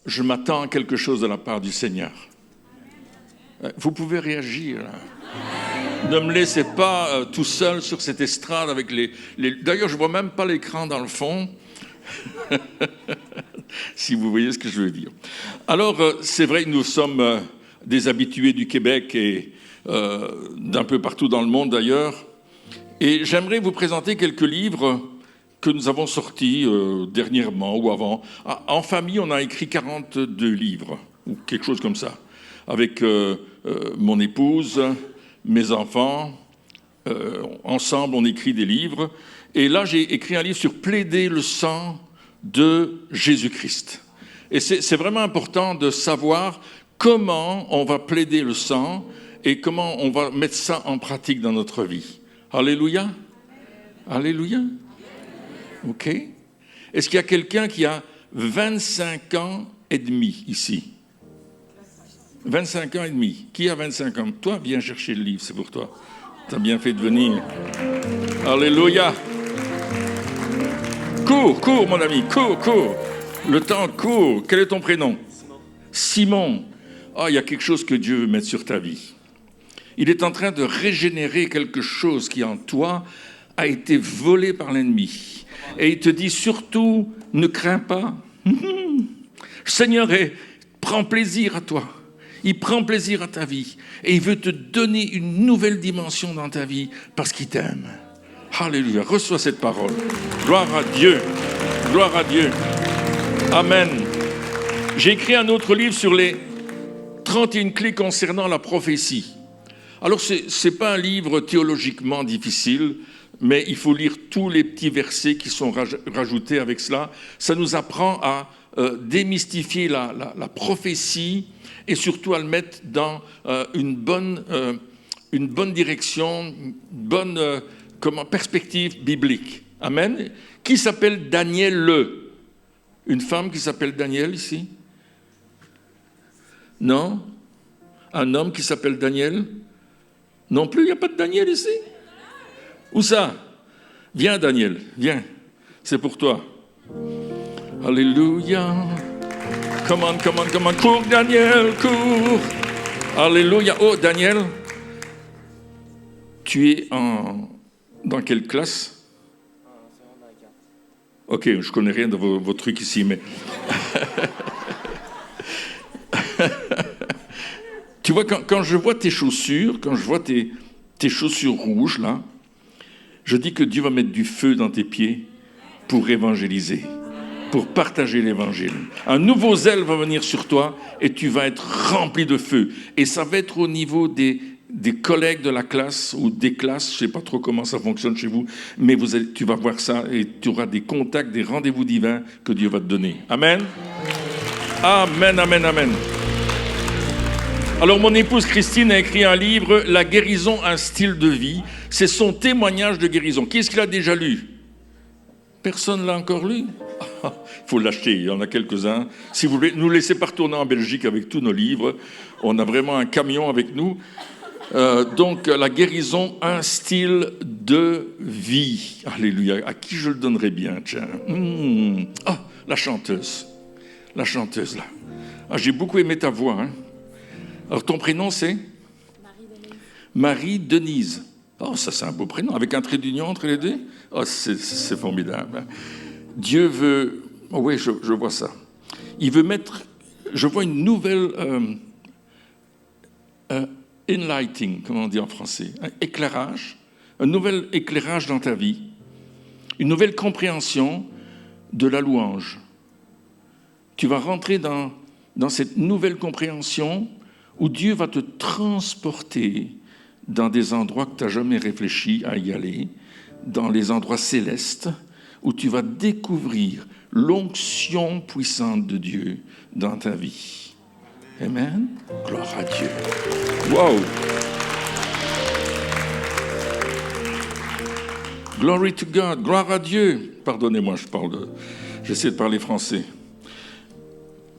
je m'attends à quelque chose de la part du Seigneur. Vous pouvez réagir. Ne me laissez pas tout seul sur cette estrade avec les... D'ailleurs, je ne vois même pas l'écran dans le fond. Si vous voyez ce que je veux dire. Alors, c'est vrai que nous sommes des habitués du Québec et d'un peu partout dans le monde d'ailleurs. Et j'aimerais vous présenter quelques livres que nous avons sortis dernièrement ou avant. En famille, on a écrit 42 livres, ou quelque chose comme ça, avec mon épouse, mes enfants. Ensemble, on écrit des livres. Et là, j'ai écrit un livre sur plaider le sang de Jésus-Christ. Et c'est vraiment important de savoir comment on va plaider le sang et comment on va mettre ça en pratique dans notre vie. Alléluia. Alléluia. OK. Est-ce qu'il y a quelqu'un qui a 25 ans et demi ici? 25 ans et demi. Qui a 25 ans? Toi, viens chercher le livre, c'est pour toi. Tu as bien fait de venir. Alléluia. Cours, mon ami, cours. Le temps court. Quel est ton prénom? Simon. Il y a quelque chose que Dieu veut mettre sur ta vie. Il est en train de régénérer quelque chose qui, en toi, a été volé par l'ennemi. Et il te dit surtout, ne crains pas. Le Seigneur prend plaisir à toi. Il prend plaisir à ta vie. Et il veut te donner une nouvelle dimension dans ta vie parce qu'il t'aime. Alléluia. Reçois cette parole. Gloire à Dieu. Gloire à Dieu. Amen. J'ai écrit un autre livre sur les 31 clés concernant la prophétie. Alors, ce n'est pas un livre théologiquement difficile, mais il faut lire tous les petits versets qui sont rajoutés avec cela. Ça nous apprend à démystifier la prophétie et surtout à le mettre dans une bonne direction, une bonne perspective biblique. Amen. Qui s'appelle Daniel? Une femme qui s'appelle Daniel ici? Non? Un homme qui s'appelle Daniel? Non plus, il n'y a pas de Daniel ici? Où ça? Viens, Daniel, viens. C'est pour toi. Alléluia. Come on. Cours, Daniel, cours. Alléluia. Oh, Daniel, tu es dans quelle classe? Ok, je connais rien de vos trucs ici, mais... Tu vois, quand je vois tes chaussures, quand je vois tes chaussures rouges, là, je dis que Dieu va mettre du feu dans tes pieds pour évangéliser, pour partager l'évangile. Un nouveau zèle va venir sur toi et tu vas être rempli de feu. Et ça va être au niveau des collègues de la classe ou des classes, je ne sais pas trop comment ça fonctionne chez vous, mais tu vas voir ça et tu auras des contacts, des rendez-vous divins que Dieu va te donner. Amen. Amen, amen, amen. Alors, mon épouse Christine a écrit un livre, « La guérison, un style de vie ». C'est son témoignage de guérison. Qui est-ce qui l'a déjà lu? Personne ne l'a encore lu? Il faut l'acheter, il y en a quelques-uns. Si vous voulez, nous laissez pas retourner en Belgique avec tous nos livres. On a vraiment un camion avec nous. Donc, la guérison, un style de vie. Alléluia. À qui je le donnerais bien, tiens? La chanteuse. La chanteuse, là. J'ai beaucoup aimé ta voix, hein. Alors, ton prénom, c'est? Marie-Denise. Oh, ça, c'est un beau prénom. Avec un trait d'union entre les deux? Oh, c'est formidable. Dieu veut... Oh, oui, je vois ça. Il veut mettre... Je vois une nouvelle... enlighting, comment on dit en français? Un éclairage. Un nouvel éclairage dans ta vie. Une nouvelle compréhension de la louange. Tu vas rentrer dans cette nouvelle compréhension où Dieu va te transporter dans des endroits que tu n'as jamais réfléchi à y aller, dans les endroits célestes, où tu vas découvrir l'onction puissante de Dieu dans ta vie. Amen. Gloire à Dieu. Wow. Glory to God. Gloire à Dieu. Pardonnez-moi, j'essaie de parler français.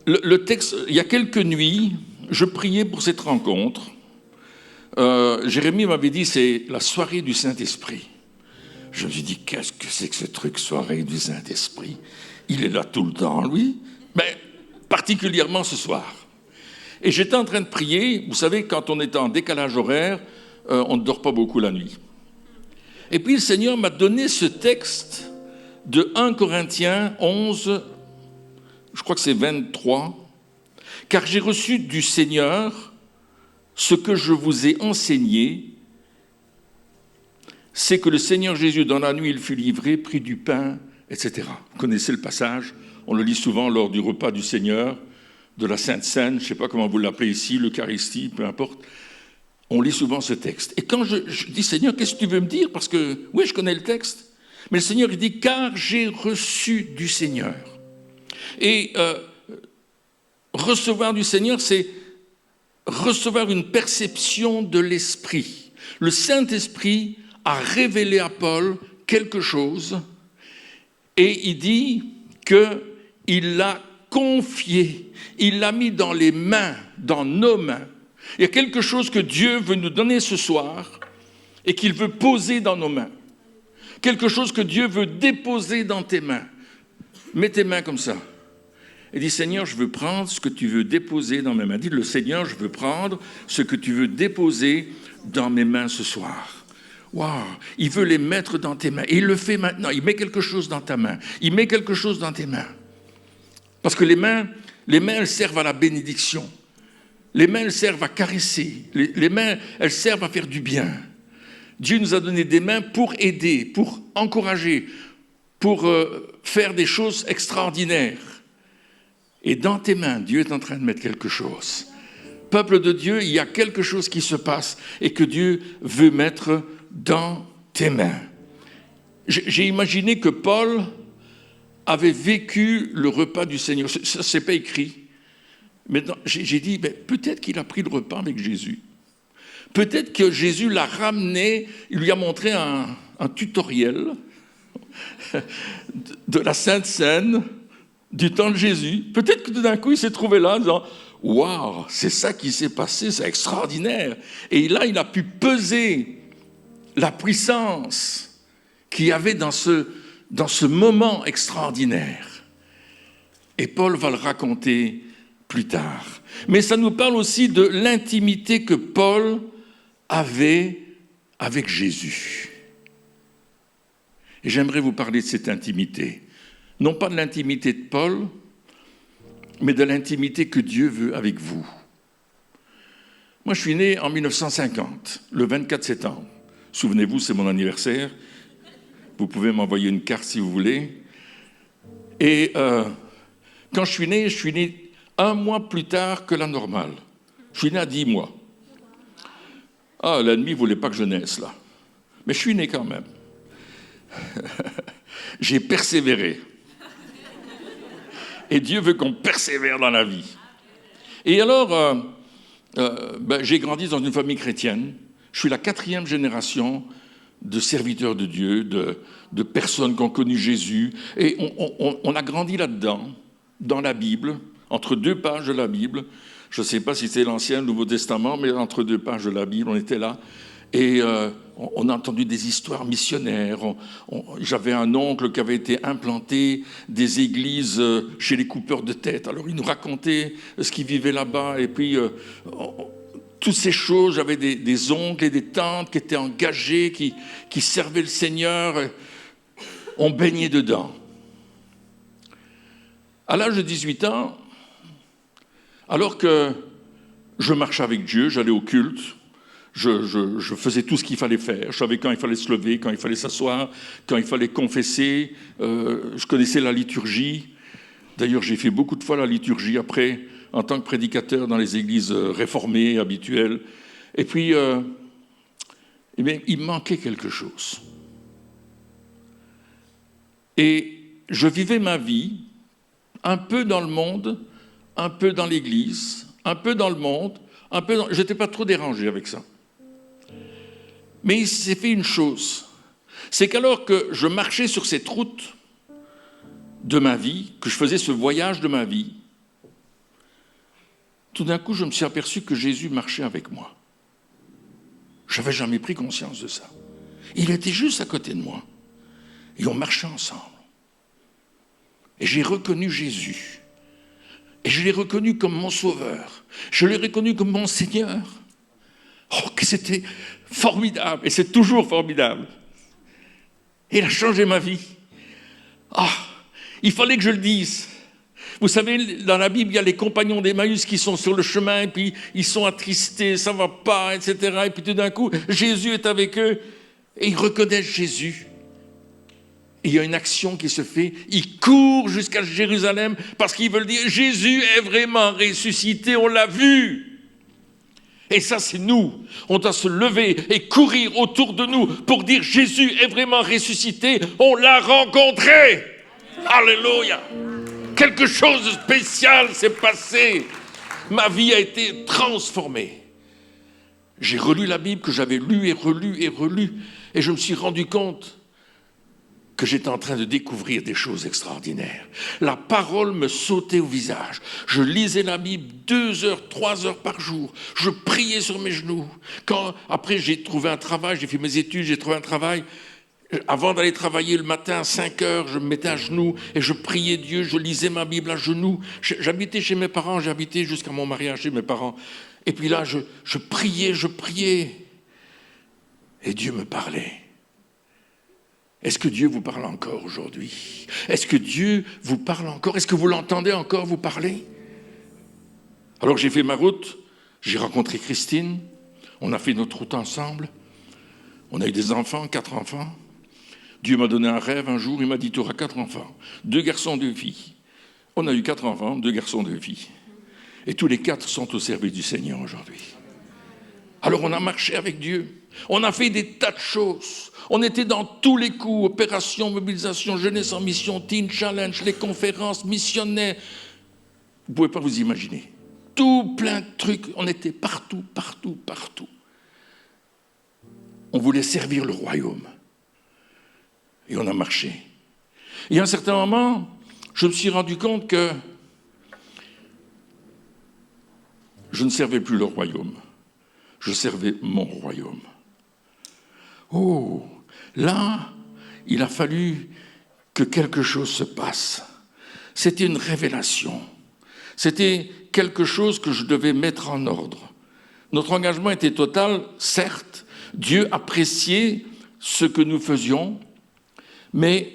Le texte, il y a quelques nuits, je priais pour cette rencontre. Jérémie m'avait dit, c'est la soirée du Saint-Esprit. Je me suis dit, qu'est-ce que c'est que ce truc, soirée du Saint-Esprit? Il est là tout le temps, lui. Mais particulièrement ce soir. Et j'étais en train de prier. Vous savez, quand on est en décalage horaire, on ne dort pas beaucoup la nuit. Et puis le Seigneur m'a donné ce texte de 1 Corinthiens 11, je crois que c'est 23. « Car j'ai reçu du Seigneur ce que je vous ai enseigné, c'est que le Seigneur Jésus, dans la nuit, il fut livré, prit du pain, etc. » Vous connaissez le passage, on le lit souvent lors du repas du Seigneur, de la Sainte Seine, je ne sais pas comment vous l'appelez ici, l'Eucharistie, peu importe. On lit souvent ce texte. Et quand je dis, Seigneur, qu'est-ce que tu veux me dire? Parce que, oui, je connais le texte. Mais le Seigneur, il dit, car j'ai reçu du Seigneur. Et recevoir du Seigneur, c'est recevoir une perception de l'Esprit. Le Saint-Esprit a révélé à Paul quelque chose et il dit qu'il l'a confié, il l'a mis dans les mains, dans nos mains. Il y a quelque chose que Dieu veut nous donner ce soir et qu'il veut poser dans nos mains. Quelque chose que Dieu veut déposer dans tes mains. Mets tes mains comme ça. Et dis, Seigneur, je veux prendre ce que tu veux déposer dans mes mains. Dis-le, Seigneur, je veux prendre ce que tu veux déposer dans mes mains ce soir. Waouh, il veut les mettre dans tes mains. Et il le fait maintenant. Il met quelque chose dans ta main. Il met quelque chose dans tes mains. Parce que les mains, elles servent à la bénédiction. Les mains, elles servent à caresser. Les mains, elles servent à faire du bien. Dieu nous a donné des mains pour aider, pour encourager, pour faire des choses extraordinaires. Et dans tes mains, Dieu est en train de mettre quelque chose. Peuple de Dieu, il y a quelque chose qui se passe et que Dieu veut mettre dans tes mains. J'ai imaginé que Paul avait vécu le repas du Seigneur. Ça, c'est pas écrit. Mais j'ai dit, peut-être qu'il a pris le repas avec Jésus. Peut-être que Jésus l'a ramené, il lui a montré un tutoriel de la Sainte Seine, du temps de Jésus. Peut-être que tout d'un coup, il s'est trouvé là en disant « Waouh, c'est ça qui s'est passé, c'est extraordinaire !» Et là, il a pu peser la puissance qu'il y avait dans ce moment extraordinaire. Et Paul va le raconter plus tard. Mais ça nous parle aussi de l'intimité que Paul avait avec Jésus. Et j'aimerais vous parler de cette intimité. Non pas de l'intimité de Paul, mais de l'intimité que Dieu veut avec vous. Moi, je suis né en 1950, le 24 septembre. Souvenez-vous, c'est mon anniversaire. Vous pouvez m'envoyer une carte si vous voulez. Et quand je suis né 1 mois plus tard que la normale. Je suis né à 10 mois. Ah, l'ennemi ne voulait pas que je naisse là. Mais je suis né quand même. J'ai persévéré. Et Dieu veut qu'on persévère dans la vie. Et alors, j'ai grandi dans une famille chrétienne. Je suis la 4e génération de serviteurs de Dieu, de personnes qui ont connu Jésus. Et on a grandi là-dedans, dans la Bible, entre 2 pages de la Bible. Je ne sais pas si c'est l'Ancien ou le Nouveau Testament, mais entre 2 pages de la Bible, on était là. Et on a entendu des histoires missionnaires. J'avais un oncle qui avait été implanté des églises chez les coupeurs de tête. Alors il nous racontait ce qu'il vivait là-bas. Et puis, toutes ces choses, j'avais des oncles et des tantes qui étaient engagés, qui servaient le Seigneur. On baignait dedans. À l'âge de 18 ans, alors que je marchais avec Dieu, j'allais au culte, je faisais tout ce qu'il fallait faire. Je savais quand il fallait se lever, quand il fallait s'asseoir, quand il fallait confesser. Je connaissais la liturgie. D'ailleurs, j'ai fait beaucoup de fois la liturgie après, en tant que prédicateur dans les églises réformées, habituelles. Et puis, il me manquait quelque chose. Et je vivais ma vie un peu dans le monde, un peu dans l'église, un peu dans le monde, je n'étais pas trop dérangé avec ça. Mais il s'est fait une chose, c'est qu'alors que je marchais sur cette route de ma vie, que je faisais ce voyage de ma vie, tout d'un coup, je me suis aperçu que Jésus marchait avec moi. Je n'avais jamais pris conscience de ça. Il était juste à côté de moi. Et on marchait ensemble. Et j'ai reconnu Jésus. Et je l'ai reconnu comme mon sauveur. Je l'ai reconnu comme mon Seigneur. Oh, que c'était formidable. Et c'est toujours formidable. Et il a changé ma vie. Ah, il fallait que je le dise. Vous savez, dans la Bible, il y a les compagnons d'Emmaüs qui sont sur le chemin, et puis ils sont attristés, ça ne va pas, etc. Et puis tout d'un coup, Jésus est avec eux, et ils reconnaissent Jésus. Et il y a une action qui se fait, ils courent jusqu'à Jérusalem, parce qu'ils veulent dire, Jésus est vraiment ressuscité, on l'a vu. Et ça, c'est nous. On doit se lever et courir autour de nous pour dire, Jésus est vraiment ressuscité, on l'a rencontré. Alléluia. Quelque chose de spécial s'est passé. Ma vie a été transformée. J'ai relu la Bible que j'avais lue et relue, et je me suis rendu compte que j'étais en train de découvrir des choses extraordinaires. La parole me sautait au visage. Je lisais la Bible 2 heures, 3 heures par jour. Je priais sur mes genoux. Après, j'ai trouvé un travail, j'ai fait mes études, j'ai trouvé un travail. Avant d'aller travailler le matin à 5 heures, je me mettais à genoux et je priais Dieu, je lisais ma Bible à genoux. J'habitais chez mes parents, j'habitais jusqu'à mon mariage chez mes parents. Et puis là, je priais. Et Dieu me parlait. Est-ce que Dieu vous parle encore aujourd'hui? Est-ce que Dieu vous parle encore? Est-ce que vous l'entendez encore vous parler? Alors j'ai fait ma route, j'ai rencontré Christine, on a fait notre route ensemble, on a eu des enfants, 4 enfants. Dieu m'a donné un rêve un jour, il m'a dit, tu auras 4 enfants, 2 garçons, 2 filles. On a eu 4 enfants, 2 garçons, 2 filles. Et tous les 4 sont au service du Seigneur aujourd'hui. Alors on a marché avec Dieu, on a fait des tas de choses. On était dans tous les coups, opérations, mobilisation, jeunesse en mission, teen challenge, les conférences, missionnaires. Vous ne pouvez pas vous imaginer. Tout plein de trucs, on était partout. On voulait servir le royaume. Et on a marché. Et à un certain moment, je me suis rendu compte que je ne servais plus le royaume. Je servais mon royaume. Oh, là, il a fallu que quelque chose se passe. C'était une révélation. C'était quelque chose que je devais mettre en ordre. Notre engagement était total, certes. Dieu appréciait ce que nous faisions, mais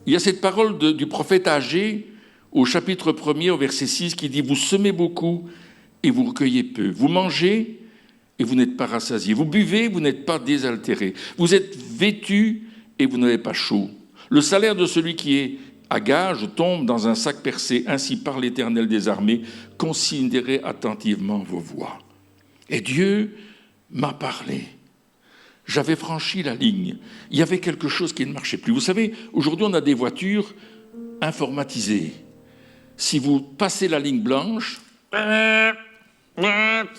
il y a cette parole du prophète Agé au chapitre 1er, au verset 6, qui dit « Vous semez beaucoup et vous recueillez peu. Vous mangez et vous n'êtes pas rassasiés. Vous buvez, vous n'êtes pas désaltérés. Vous êtes vêtus et vous n'avez pas chaud. Le salaire de celui qui est à gage tombe dans un sac percé. Ainsi parle l'Éternel des armées. Considérez attentivement vos voies. » Et Dieu m'a parlé. J'avais franchi la ligne. Il y avait quelque chose qui ne marchait plus. Vous savez, aujourd'hui, on a des voitures informatisées. Si vous passez la ligne blanche,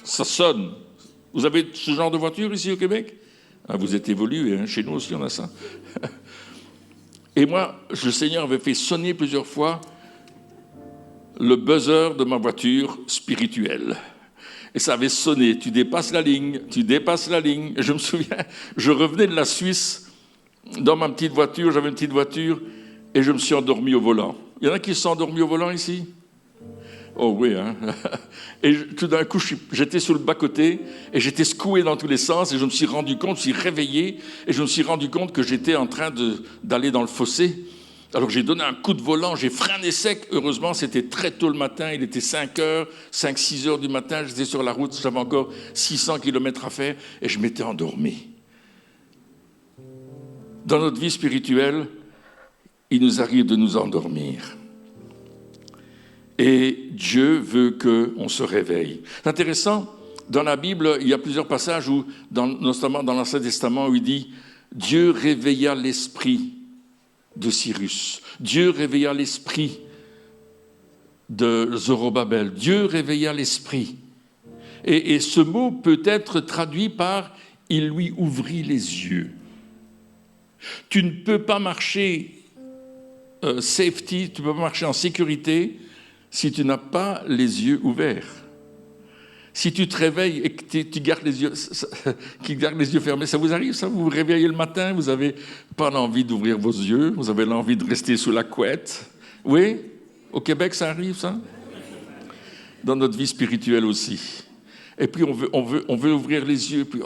ça sonne. Vous avez ce genre de voiture ici au Québec? Vous êtes évolué, hein? Chez nous aussi on a ça. Et moi, le Seigneur avait fait sonner plusieurs fois le buzzer de ma voiture spirituelle. Et ça avait sonné, tu dépasses la ligne. Et je me souviens, je revenais de la Suisse dans ma petite voiture, j'avais une petite voiture, et je me suis endormi au volant. Il y en a qui se sont endormis au volant ici? Oh oui, hein. Et tout d'un coup, j'étais sur le bas-côté et j'étais secoué dans tous les sens et je me suis rendu compte, je me suis réveillé et je me suis rendu compte que j'étais en train d'aller dans le fossé. Alors j'ai donné un coup de volant, j'ai freiné sec. Heureusement, c'était très tôt le matin, il était 5-6 heures du matin, j'étais sur la route, j'avais encore 600 km à faire et je m'étais endormi. Dans notre vie spirituelle, il nous arrive de nous endormir. Et Dieu veut qu'on se réveille. C'est intéressant, dans la Bible, il y a plusieurs passages, notamment dans l'Ancien Testament, où il dit « Dieu réveilla l'esprit de Cyrus. Dieu réveilla l'esprit de Zorobabel. Dieu réveilla l'esprit. » Et ce mot peut être traduit par « il lui ouvrit les yeux ». Tu ne peux pas marcher safety, tu ne peux pas marcher en sécurité si tu n'as pas les yeux ouverts. Si tu te réveilles et que tu gardes les yeux fermés, ça vous arrive, ça? Vous vous réveillez le matin, vous n'avez pas l'envie d'ouvrir vos yeux, vous avez l'envie de rester sous la couette. Oui? Au Québec, ça arrive, ça? dans notre vie spirituelle aussi. Et puis on veut ouvrir les yeux, puis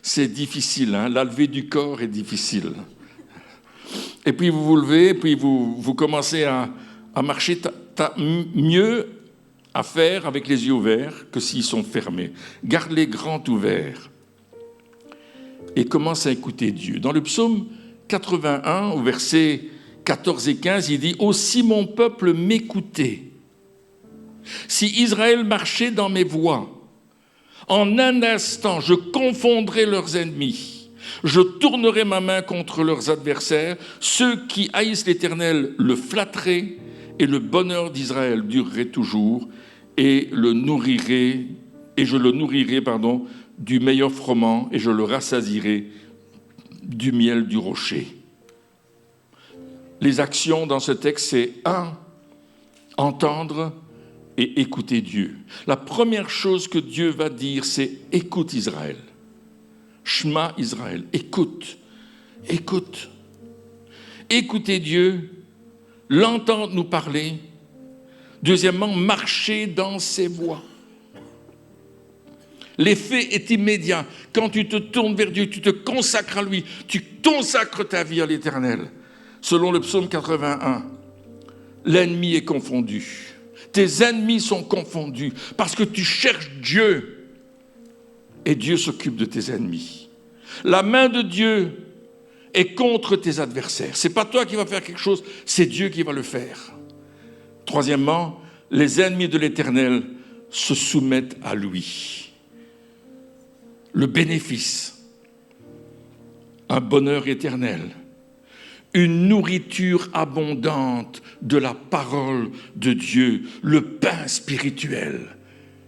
c'est difficile, hein? La levée du corps est difficile. Et puis vous vous levez, puis vous commencez à marcher. T'as mieux à faire avec les yeux ouverts que s'ils sont fermés. Garde-les grands ouverts et commence à écouter Dieu. Dans le psaume 81, au verset 14 et 15, il dit « Aussi mon peuple m'écoutait. Si Israël marchait dans mes voies, en un instant, je confondrai leurs ennemis. Je tournerai ma main contre leurs adversaires. Ceux qui haïssent l'Éternel le flatteraient, et le bonheur d'Israël durerait toujours, et je le nourrirai, du meilleur froment, et je le rassasierai du miel du rocher. » Les actions dans ce texte, c'est 1. Entendre et écouter Dieu. La première chose que Dieu va dire, c'est « écoute Israël ». Shema Israël, écoute, écoute. Écoutez Dieu, l'entendre nous parler. Deuxièmement, marcher dans ses voies. L'effet est immédiat. Quand tu te tournes vers Dieu, tu te consacres à lui, tu consacres ta vie à l'Éternel. Selon le psaume 81, l'ennemi est confondu. Tes ennemis sont confondus parce que tu cherches Dieu et Dieu s'occupe de tes ennemis. La main de Dieu est contre tes adversaires. Ce n'est pas toi qui vas faire quelque chose, c'est Dieu qui va le faire. Troisièmement, les ennemis de l'Éternel se soumettent à lui. Le bénéfice, un bonheur éternel, une nourriture abondante de la parole de Dieu, le pain spirituel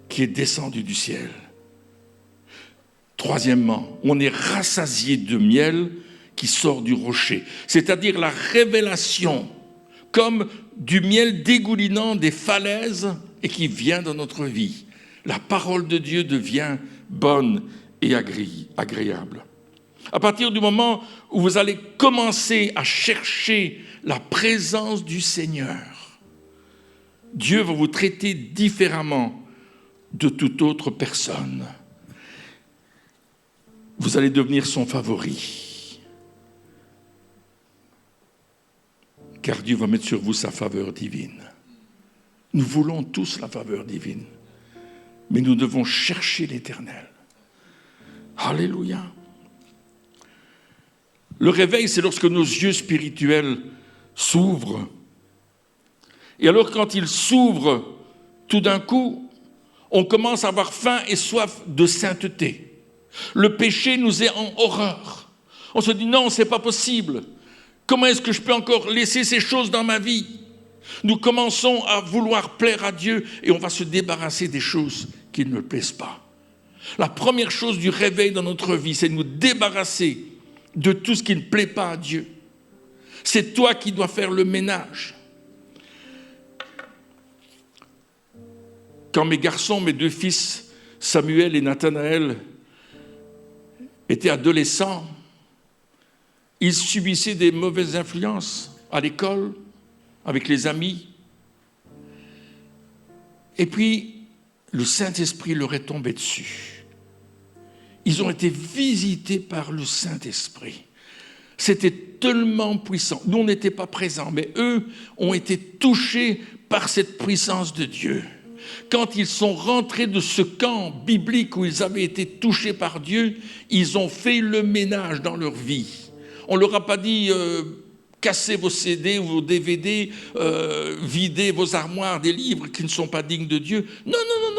qui est descendu du ciel. Troisièmement, on est rassasié de miel qui sort du rocher, c'est-à-dire la révélation, comme du miel dégoulinant des falaises et qui vient dans notre vie. La parole de Dieu devient bonne et agréable. À partir du moment où vous allez commencer à chercher la présence du Seigneur, Dieu va vous traiter différemment de toute autre personne. Vous allez devenir son favori. Car Dieu va mettre sur vous sa faveur divine. Nous voulons tous la faveur divine, mais nous devons chercher l'Éternel. Alléluia. Le réveil, c'est lorsque nos yeux spirituels s'ouvrent. Et alors, quand ils s'ouvrent, tout d'un coup, on commence à avoir faim et soif de sainteté. Le péché nous est en horreur. On se dit, non, c'est pas possible. Comment est-ce que je peux encore laisser ces choses dans ma vie? Nous commençons à vouloir plaire à Dieu et on va se débarrasser des choses qui ne me plaisent pas. La première chose du réveil dans notre vie, c'est de nous débarrasser de tout ce qui ne plaît pas à Dieu. C'est toi qui dois faire le ménage. Quand mes garçons, mes deux fils, Samuel et Nathanaël, étaient adolescents, ils subissaient des mauvaises influences à l'école, avec les amis. Et puis, le Saint-Esprit leur est tombé dessus. Ils ont été visités par le Saint-Esprit. C'était tellement puissant. Nous, on n'était pas présents, mais eux ont été touchés par cette puissance de Dieu. Quand ils sont rentrés de ce camp biblique où ils avaient été touchés par Dieu, ils ont fait le ménage dans leur vie. On ne leur a pas dit cassez vos CD ou vos DVD, videz vos armoires des livres qui ne sont pas dignes de Dieu. Non,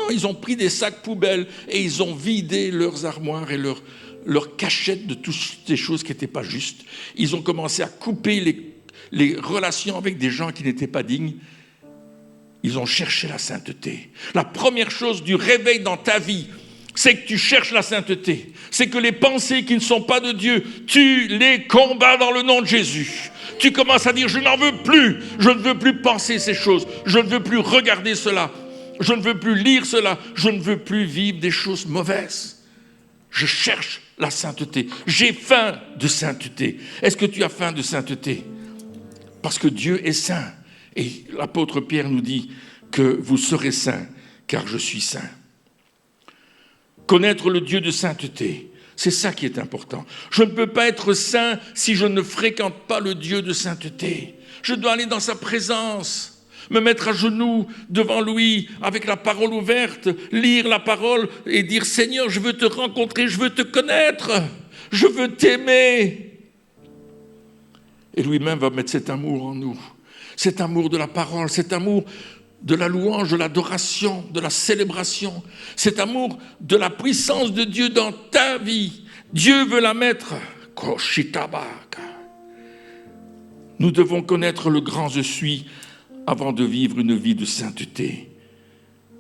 ils ont pris des sacs poubelles et ils ont vidé leurs armoires et leurs cachettes de toutes ces choses qui n'étaient pas justes. Ils ont commencé à couper les relations avec des gens qui n'étaient pas dignes. Ils ont cherché la sainteté. La première chose du réveil dans ta vie, c'est que tu cherches la sainteté. C'est que les pensées qui ne sont pas de Dieu, tu les combats dans le nom de Jésus. Tu commences à dire, je n'en veux plus. Je ne veux plus penser ces choses. Je ne veux plus regarder cela. Je ne veux plus lire cela. Je ne veux plus vivre des choses mauvaises. Je cherche la sainteté. J'ai faim de sainteté. Est-ce que tu as faim de sainteté? Parce que Dieu est saint. Et l'apôtre Pierre nous dit que vous serez saints, car je suis saint. Connaître le Dieu de sainteté, c'est ça qui est important. Je ne peux pas être saint si je ne fréquente pas le Dieu de sainteté. Je dois aller dans sa présence, me mettre à genoux devant lui avec la parole ouverte, lire la parole et dire « Seigneur, je veux te rencontrer, je veux te connaître, je veux t'aimer ». Et lui-même va mettre cet amour en nous, cet amour de la parole, cet amour de la louange, de l'adoration, de la célébration, cet amour de la puissance de Dieu dans ta vie. Dieu veut la mettre. Nous devons connaître le grand je suis avant de vivre une vie de sainteté.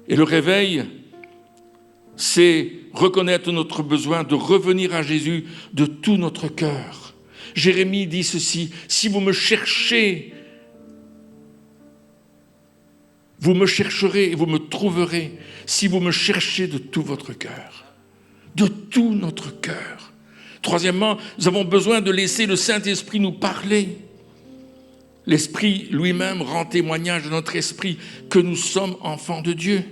Et le réveil, c'est reconnaître notre besoin de revenir à Jésus de tout notre cœur. Jérémie dit ceci, « Si vous me cherchez, vous me chercherez et vous me trouverez si vous me cherchez de tout votre cœur. » De tout notre cœur. Troisièmement, nous avons besoin de laisser le Saint-Esprit nous parler. L'Esprit lui-même rend témoignage de notre esprit que nous sommes enfants de Dieu.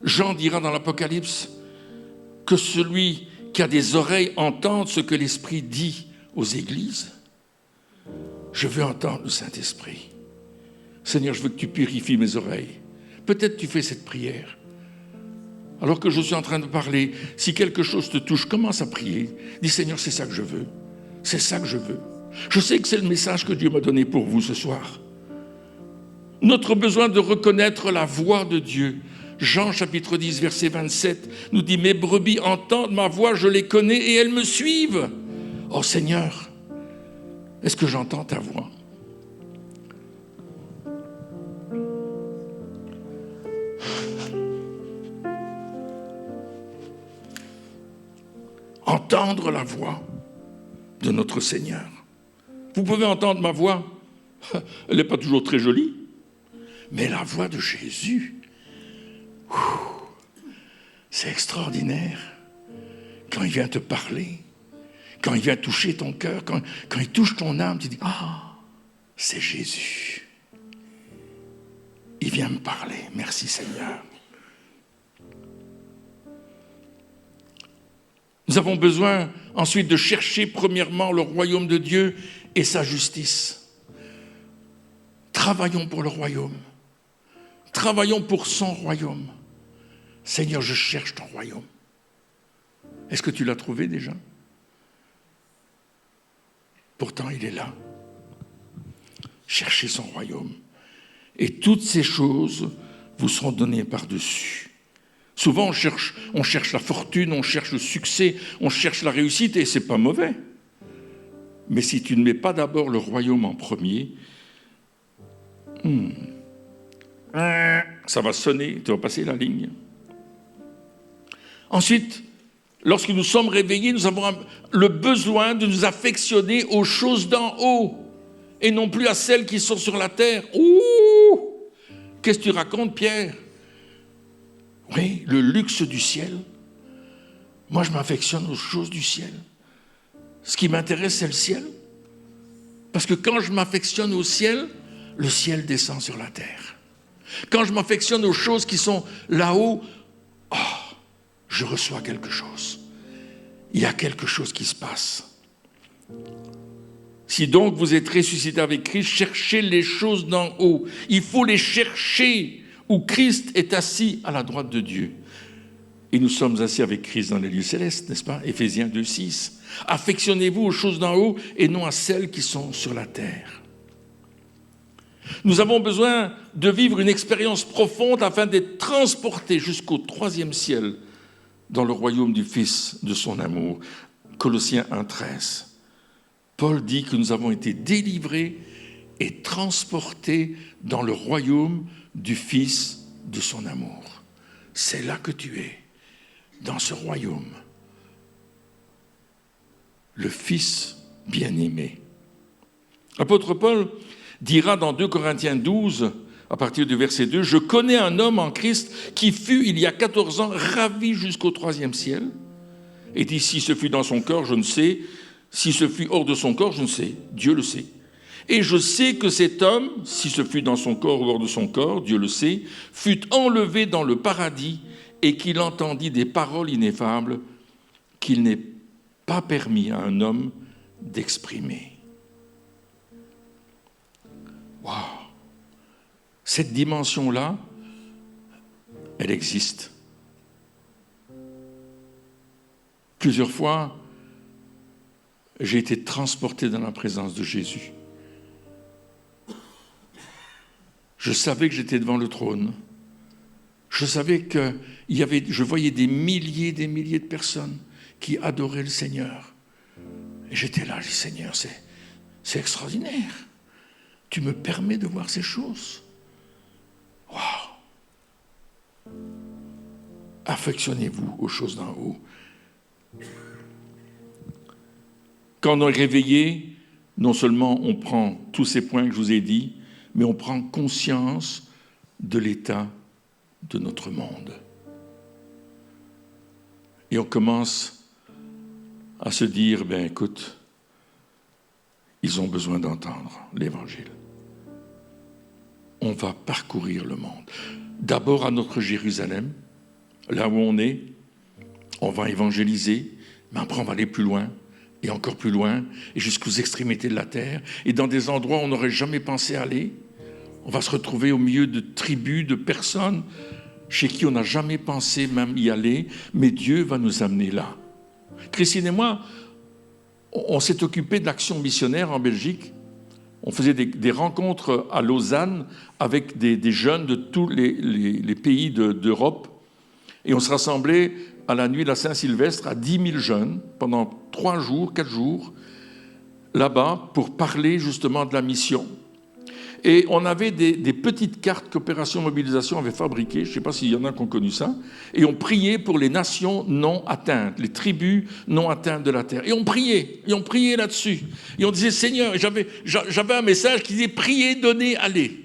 Jean dira dans l'Apocalypse que celui qui a des oreilles entende ce que l'Esprit dit aux églises. Je veux entendre le Saint-Esprit. Seigneur, je veux que tu purifies mes oreilles. Peut-être tu fais cette prière. Alors que je suis en train de parler, si quelque chose te touche, commence à prier. Dis Seigneur, c'est ça que je veux. C'est ça que je veux. Je sais que c'est le message que Dieu m'a donné pour vous ce soir. Notre besoin de reconnaître la voix de Dieu. Jean chapitre 10, verset 27 nous dit « Mes brebis entendent ma voix, je les connais et elles me suivent. » Oh Seigneur, est-ce que j'entends ta voix? Entendre la voix de notre Seigneur. Vous pouvez entendre ma voix, elle n'est pas toujours très jolie, mais la voix de Jésus, c'est extraordinaire. Quand il vient te parler, quand il vient toucher ton cœur, quand il touche ton âme, tu dis « Ah, c'est Jésus. Il vient me parler. Merci Seigneur. » Nous avons besoin ensuite de chercher premièrement le royaume de Dieu et sa justice. Travaillons pour le royaume. Travaillons pour son royaume. Seigneur, je cherche ton royaume. Est-ce que tu l'as trouvé déjà? Pourtant, il est là. Cherchez son royaume. Et toutes ces choses vous seront données par-dessus. Souvent, on cherche la fortune, on cherche le succès, on cherche la réussite, et ce n'est pas mauvais. Mais si tu ne mets pas d'abord le royaume en premier, ça va sonner, tu vas passer la ligne. Ensuite, lorsque nous sommes réveillés, nous avons le besoin de nous affectionner aux choses d'en haut, et non plus à celles qui sont sur la terre. Ouh! Qu'est-ce que tu racontes, Pierre? Oui, le luxe du ciel. Moi, je m'affectionne aux choses du ciel. Ce qui m'intéresse, c'est le ciel. Parce que quand je m'affectionne au ciel, le ciel descend sur la terre. Quand je m'affectionne aux choses qui sont là-haut, je reçois quelque chose. Il y a quelque chose qui se passe. Si donc vous êtes ressuscité avec Christ, cherchez les choses d'en haut. Il faut les chercher où Christ est assis à la droite de Dieu. Et nous sommes assis avec Christ dans les lieux célestes, n'est-ce pas? Éphésiens 2,6. Affectionnez-vous aux choses d'en haut et non à celles qui sont sur la terre. Nous avons besoin de vivre une expérience profonde afin d'être transportés jusqu'au 3e ciel dans le royaume du Fils de son amour. Colossiens 1,13. Paul dit que nous avons été délivrés et transportés dans le royaume du Fils de son amour. C'est là que tu es, dans ce royaume. Le Fils bien-aimé. L'apôtre Paul dira dans 2 Corinthiens 12, à partir du verset 2, « Je connais un homme en Christ qui fut, il y a 14 ans, ravi jusqu'au 3e ciel. » Et dit, si ce fut dans son corps, je ne sais. Si ce fut hors de son corps, je ne sais. Dieu le sait. Et je sais que cet homme, si ce fut dans son corps ou hors de son corps, Dieu le sait, fut enlevé dans le paradis et qu'il entendit des paroles ineffables qu'il n'est pas permis à un homme d'exprimer. Waouh! Cette dimension-là, elle existe. Plusieurs fois, j'ai été transporté dans la présence de Jésus. Je savais que j'étais devant le trône. Je savais que je voyais des milliers de personnes qui adoraient le Seigneur. Et j'étais là, je dis, Seigneur, c'est extraordinaire. Tu me permets de voir ces choses. Waouh! Affectionnez-vous aux choses d'en haut. Quand on est réveillé, non seulement on prend tous ces points que je vous ai dit, mais on prend conscience de l'état de notre monde. Et on commence à se dire, écoute, ils ont besoin d'entendre l'Évangile. On va parcourir le monde. D'abord à notre Jérusalem, là où on va évangéliser, mais après on va aller plus loin, et encore plus loin, et jusqu'aux extrémités de la terre, et dans des endroits où on n'aurait jamais pensé aller. On va se retrouver au milieu de tribus, de personnes chez qui on n'a jamais pensé même y aller, mais Dieu va nous amener là. Christine et moi, on s'est occupé de l'action missionnaire en Belgique. On faisait des rencontres à Lausanne avec des jeunes de tous les pays d'Europe, et on se rassemblait à la nuit de la Saint-Sylvestre à 10 000 jeunes pendant 3 jours, 4 jours, là-bas, pour parler justement de la mission. Et on avait des petites cartes qu'Opération Mobilisation avait fabriquées, je ne sais pas s'il y en a qui ont connu ça, et on priait pour les nations non atteintes, les tribus non atteintes de la terre. Et on priait là-dessus. Et on disait, Seigneur, j'avais un message qui disait, priez, donnez, allez.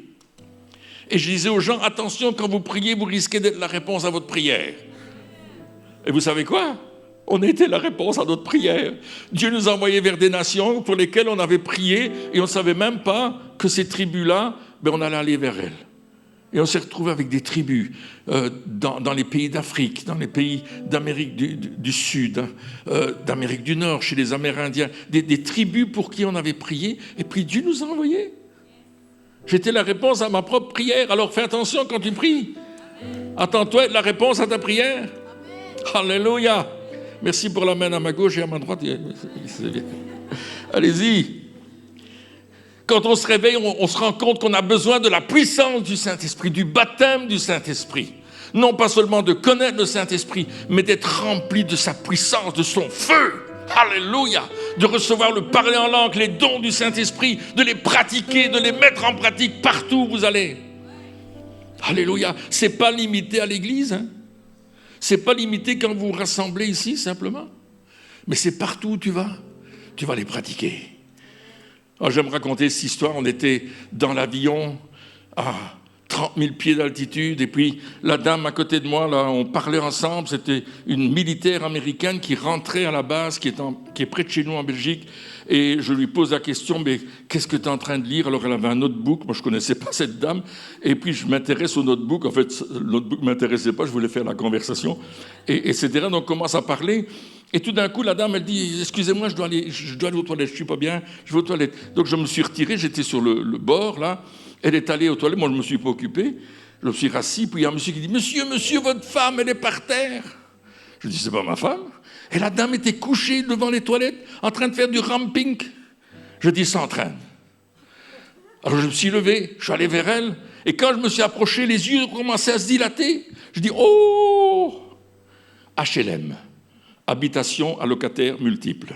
Et je disais aux gens, attention, quand vous priez, vous risquez d'être la réponse à votre prière. Et vous savez quoi? On était la réponse à notre prière. Dieu nous envoyait vers des nations pour lesquelles on avait prié et on ne savait même pas que ces tribus-là, on allait aller vers elles. Et on s'est retrouvé avec des tribus dans les pays d'Afrique, dans les pays d'Amérique du Sud, d'Amérique du Nord, chez les Amérindiens, des tribus pour qui on avait prié, et puis Dieu nous a envoyés. J'étais la réponse à ma propre prière. Alors fais attention quand tu pries. Attends-toi être la réponse à ta prière. Alléluia. Merci pour la main à ma gauche et à ma droite. Allez-y. Quand on se réveille, on se rend compte qu'on a besoin de la puissance du Saint-Esprit, du baptême du Saint-Esprit. Non pas seulement de connaître le Saint-Esprit, mais d'être rempli de sa puissance, de son feu. Alléluia. De recevoir le parler en langue, les dons du Saint-Esprit, de les pratiquer, de les mettre en pratique partout où vous allez. Alléluia. C'est pas limité à l'église, hein. C'est pas limité quand vous vous rassemblez ici, simplement. Mais c'est partout où tu vas les pratiquer. Alors, j'aime raconter cette histoire. On était dans l'avion à 30 000 pieds d'altitude, et puis la dame à côté de moi, là, on parlait ensemble. C'était une militaire américaine qui rentrait à la base, qui est près de chez nous en Belgique, et je lui pose la question, mais qu'est-ce que tu es en train de lire? Alors elle avait un notebook, moi je ne connaissais pas cette dame, et puis je m'intéresse au notebook. En fait, le notebook ne m'intéressait pas, je voulais faire la conversation, etc. Donc on commence à parler, et tout d'un coup la dame elle dit, excusez-moi, je dois aller aux toilettes, je ne suis pas bien, je vais aux toilettes. Donc je me suis retiré, j'étais sur le bord là, elle est allée aux toilettes, moi je ne me suis pas occupé, je me suis rassis, puis il y a un monsieur qui dit, monsieur, votre femme elle est par terre. Je dis, c'est pas ma femme. Et la dame était couchée devant les toilettes, en train de faire du ramping. Je dis, s'entraîne. Alors je me suis levé, je suis allé vers elle, et quand je me suis approché, les yeux ont commencé à se dilater. Je dis, oh, HLM, habitation à locataires multiples.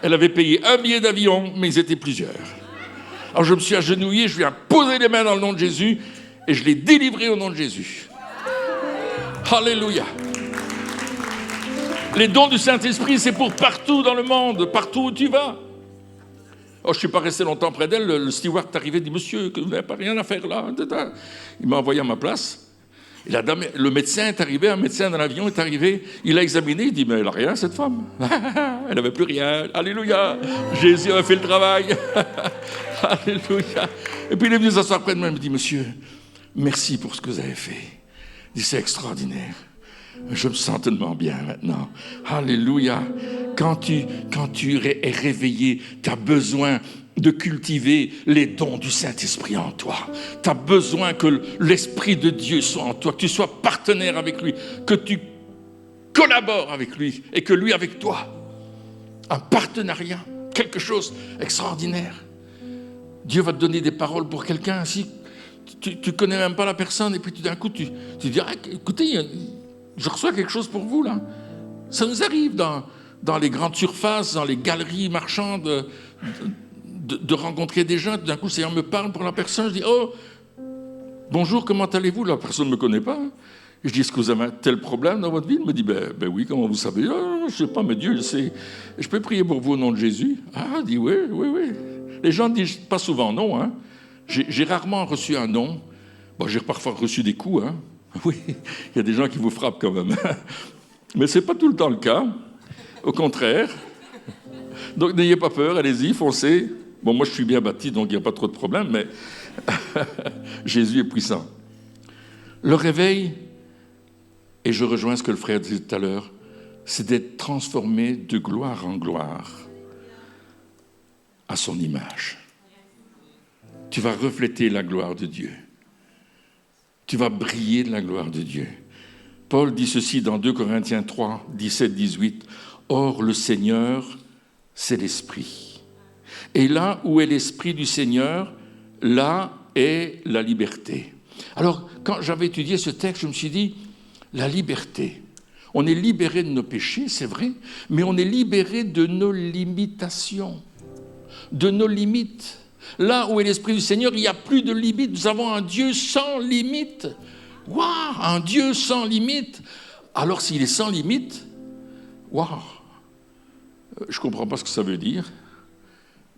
Elle avait payé un billet d'avion, mais ils étaient plusieurs. Alors je me suis agenouillé, je lui ai posé les mains dans le nom de Jésus, et je l'ai délivré au nom de Jésus. Alléluia. Les dons du Saint-Esprit, c'est pour partout dans le monde, partout où tu vas. Oh, je ne suis pas resté longtemps près d'elle. Le steward est arrivé et dit, monsieur, vous n'avez pas rien à faire là. Il m'a envoyé à ma place. Et la dame, le médecin est arrivé, un médecin dans l'avion est arrivé, il a examiné, il dit, mais elle n'a rien, cette femme. Elle n'avait plus rien. Alléluia. Jésus a fait le travail. Alléluia. Et puis il est venu s'asseoir près de moi, il me dit, monsieur, merci pour ce que vous avez fait. Il dit, c'est extraordinaire. Je me sens tellement bien maintenant. Alléluia. Quand tu es réveillé, tu as besoin de cultiver les dons du Saint-Esprit en toi. Tu as besoin que l'Esprit de Dieu soit en toi, que tu sois partenaire avec lui, que tu collabores avec lui et que lui avec toi. Un partenariat, quelque chose d'extraordinaire. Dieu va te donner des paroles pour quelqu'un ainsi. Tu ne connais même pas la personne et puis d'un coup tu dis, ah, écoutez, je reçois quelque chose pour vous là. Ça nous arrive dans les grandes surfaces, dans les galeries marchandes, de rencontrer des gens. D'un coup, le Seigneur me parle pour la personne. Je dis, oh, bonjour, comment allez-vous? La personne ne me connaît pas. Je dis, est-ce que vous avez un tel problème dans votre vie? Il me dit, ben oui, comment vous savez? Oh, je ne sais pas, mais Dieu le sait. Je peux prier pour vous au nom de Jésus? Ah, il dit, oui. Les gens ne disent pas souvent non. Hein. J'ai rarement reçu un non. Bon, j'ai parfois reçu des coups. Hein. Oui, il y a des gens qui vous frappent quand même. Mais ce n'est pas tout le temps le cas. Au contraire. Donc n'ayez pas peur, allez-y, foncez. Bon, moi je suis bien bâti, donc il n'y a pas trop de problème, mais Jésus est puissant. Le réveil, et je rejoins ce que le frère disait tout à l'heure, c'est d'être transformé de gloire en gloire à son image. Tu vas refléter la gloire de Dieu. Tu vas briller de la gloire de Dieu. Paul dit ceci dans 2 Corinthiens 3, 17-18. « Or, le Seigneur, c'est l'Esprit. Et là où est l'Esprit du Seigneur, là est la liberté. » Alors, quand j'avais étudié ce texte, je me suis dit, la liberté. On est libéré de nos péchés, c'est vrai, mais on est libéré de nos limitations, de nos limites. Là où est l'Esprit du Seigneur, il n'y a plus de limites. Nous avons un Dieu sans limite. Waouh, un Dieu sans limite. Alors s'il est sans limite, waouh, je ne comprends pas ce que ça veut dire,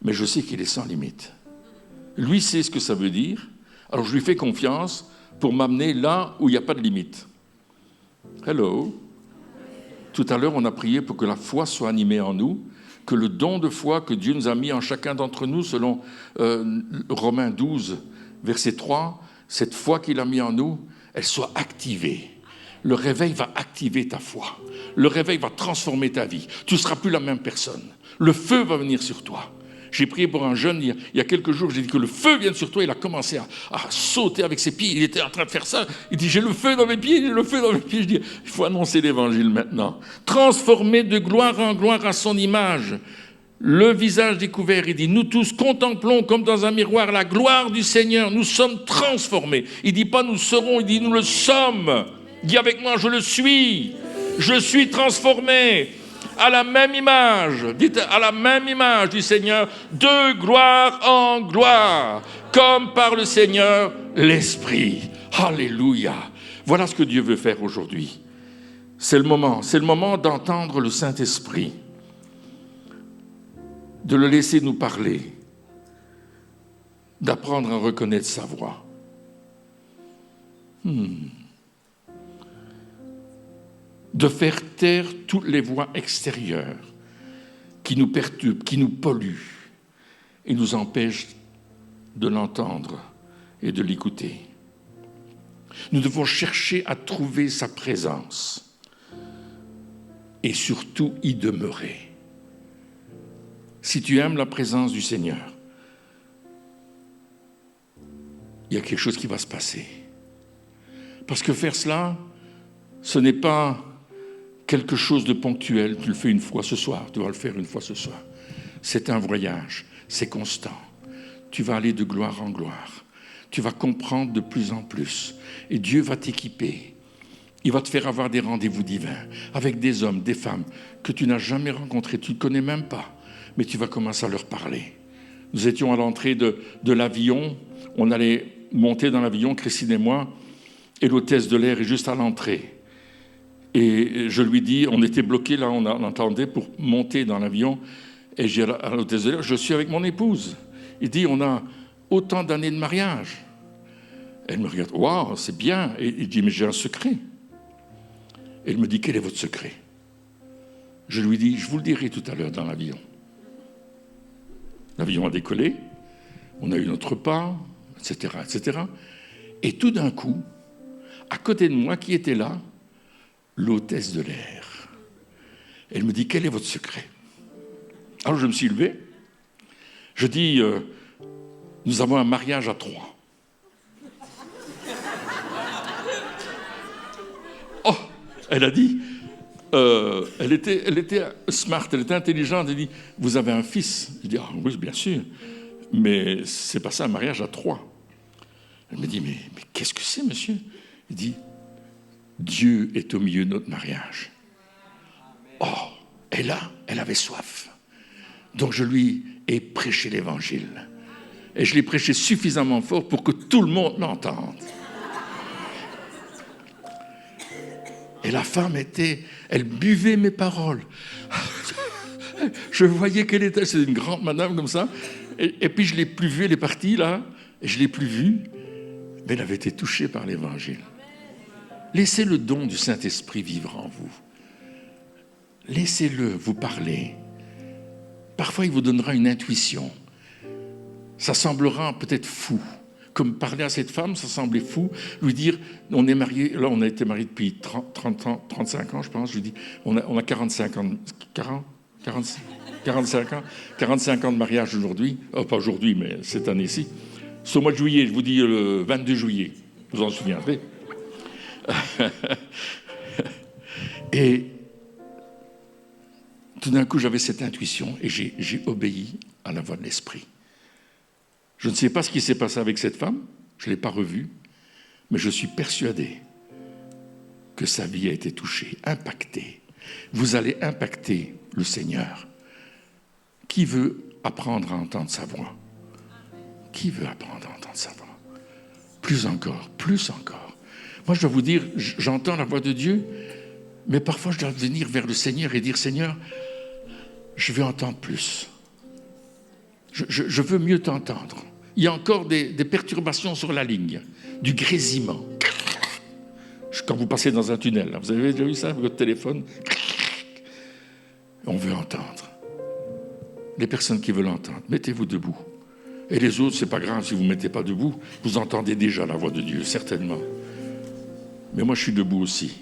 mais je sais qu'il est sans limite. Lui sait ce que ça veut dire, alors je lui fais confiance pour m'amener là où il n'y a pas de limite. Hello. Tout à l'heure, on a prié pour que la foi soit animée en nous, que le don de foi que Dieu nous a mis en chacun d'entre nous, selon Romains 12, verset 3, cette foi qu'il a mis en nous, elle soit activée. Le réveil va activer ta foi. Le réveil va transformer ta vie. Tu ne seras plus la même personne. Le feu va venir sur toi. J'ai prié pour un jeune il y a quelques jours, j'ai dit que le feu vienne sur toi. Il a commencé à sauter avec ses pieds. Il était en train de faire ça. Il dit, j'ai le feu dans mes pieds, j'ai le feu dans mes pieds. Je dis, il faut annoncer l'évangile maintenant. Transformer de gloire en gloire à son image. Le visage découvert, il dit, nous tous contemplons comme dans un miroir la gloire du Seigneur. Nous sommes transformés. Il ne dit pas nous serons, il dit nous le sommes. Dis avec moi, je le suis. Je suis transformé. À la même image, dites à la même image du Seigneur, de gloire en gloire, comme par le Seigneur l'Esprit. Alléluia. Voilà ce que Dieu veut faire aujourd'hui. C'est le moment d'entendre le Saint-Esprit, de le laisser nous parler, d'apprendre à reconnaître sa voix. De faire taire toutes les voix extérieures qui nous perturbent, qui nous polluent et nous empêchent de l'entendre et de l'écouter. Nous devons chercher à trouver sa présence et surtout y demeurer. Si tu aimes la présence du Seigneur, il y a quelque chose qui va se passer. Parce que faire cela, ce n'est pas quelque chose de ponctuel, tu le fais une fois ce soir, tu vas le faire une fois ce soir. C'est un voyage, c'est constant. Tu vas aller de gloire en gloire. Tu vas comprendre de plus en plus. Et Dieu va t'équiper. Il va te faire avoir des rendez-vous divins avec des hommes, des femmes que tu n'as jamais rencontrés, tu ne connais même pas, mais tu vas commencer à leur parler. Nous étions à l'entrée de l'avion, on allait monter dans l'avion, Christine et moi, et l'hôtesse de l'air est juste à l'entrée. Et je lui dis, on était bloqués là, on attendait pour monter dans l'avion. Et j'ai à l'hôtesse de l'air, je suis avec mon épouse. Il dit, on a autant d'années de mariage. Elle me regarde, waouh, c'est bien. Et il dit, mais j'ai un secret. Elle me dit, quel est votre secret? Je lui dis, je vous le dirai tout à l'heure dans l'avion. L'avion a décollé, on a eu notre repas, etc., etc. Et tout d'un coup, à côté de moi, qui était là? L'hôtesse de l'air. Elle me dit, quel est votre secret? Alors je me suis levé. Je dis, nous avons un mariage à 3. Oh, elle a dit, elle était smart, elle était intelligente. Elle dit, vous avez un fils? Je dis, ah oui, bien sûr, mais c'est pas ça, un mariage à 3. Elle me dit, mais qu'est-ce que c'est, monsieur? Il dit, Dieu est au milieu de notre mariage. Oh, et là, elle avait soif. Donc je lui ai prêché l'évangile. Et je l'ai prêché suffisamment fort pour que tout le monde l'entende. Et la femme elle buvait mes paroles. Je voyais qu'elle était, c'est une grande madame comme ça. Et puis je ne l'ai plus vue, elle est partie là, et je ne l'ai plus vue. Mais elle avait été touchée par l'évangile. Laissez le don du Saint-Esprit vivre en vous. Laissez-le vous parler. Parfois, il vous donnera une intuition. Ça semblera peut-être fou. Comme parler à cette femme, ça semblait fou. Lui dire, on est mariés, là on a été mariés depuis 30 ans, 35 ans je pense. Je lui dis, on a 45 ans, 45 ans de mariage aujourd'hui. Pas aujourd'hui, mais cette année-ci. C'est au mois de juillet, je vous dis le 22 juillet. Vous en souviendrez. Et tout d'un coup, j'avais cette intuition et j'ai obéi à la voix de l'Esprit. Je ne sais pas ce qui s'est passé avec cette femme, je ne l'ai pas revue, mais je suis persuadé que sa vie a été touchée, impactée. Vous allez impacter le Seigneur. Qui veut apprendre à entendre sa voix? Qui veut apprendre à entendre sa voix? Plus encore, plus encore. Moi, je dois vous dire, j'entends la voix de Dieu, mais parfois je dois venir vers le Seigneur et dire, Seigneur, je veux entendre plus. Je veux mieux t'entendre. Il y a encore des perturbations sur la ligne, du grésillement. Quand vous passez dans un tunnel, là, vous avez déjà vu ça avec votre téléphone? On veut entendre. Les personnes qui veulent entendre, mettez-vous debout. Et les autres, c'est pas grave si vous ne mettez pas debout, vous entendez déjà la voix de Dieu, certainement. Mais moi, je suis debout aussi.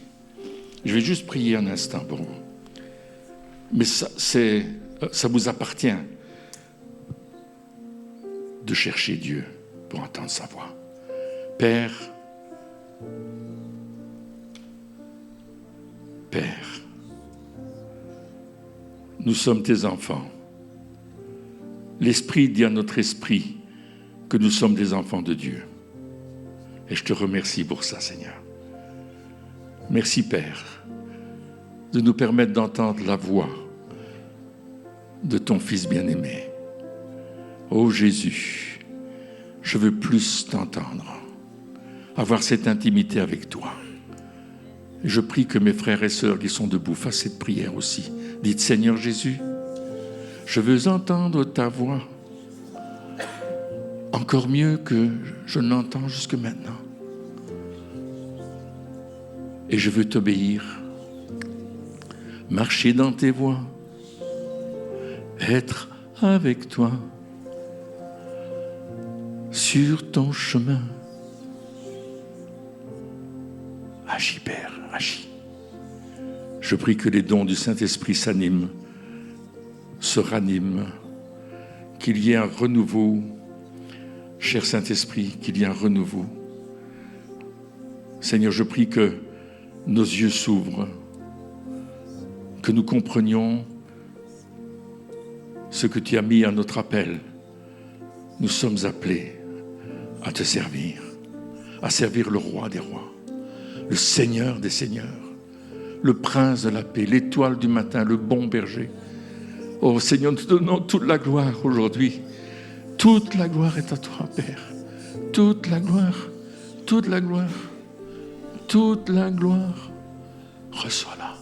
Je vais juste prier un instant pour vous. Mais ça vous appartient de chercher Dieu pour entendre sa voix. Père, nous sommes tes enfants. L'Esprit dit à notre esprit que nous sommes des enfants de Dieu. Et je te remercie pour ça, Seigneur. Merci, Père, de nous permettre d'entendre la voix de ton Fils bien-aimé. Ô Jésus, je veux plus t'entendre, avoir cette intimité avec toi. Je prie que mes frères et sœurs qui sont debout fassent cette prière aussi. Dites, Seigneur Jésus, je veux entendre ta voix encore mieux que je l'entends jusque maintenant. Et je veux t'obéir, marcher dans tes voies, être avec toi sur ton chemin. Agis, Père, agis. Je prie que les dons du Saint-Esprit s'animent, se raniment, qu'il y ait un renouveau. Cher Saint-Esprit, qu'il y ait un renouveau. Seigneur, je prie que nos yeux s'ouvrent, que nous comprenions ce que tu as mis à notre appel. Nous sommes appelés à te servir, à servir le roi des rois, le Seigneur des seigneurs, le prince de la paix, l'étoile du matin, le bon berger. Oh Seigneur, nous te donnons toute la gloire aujourd'hui. Toute la gloire est à toi, Père. Toute la gloire, toute la gloire, toute la gloire. Reçois-la.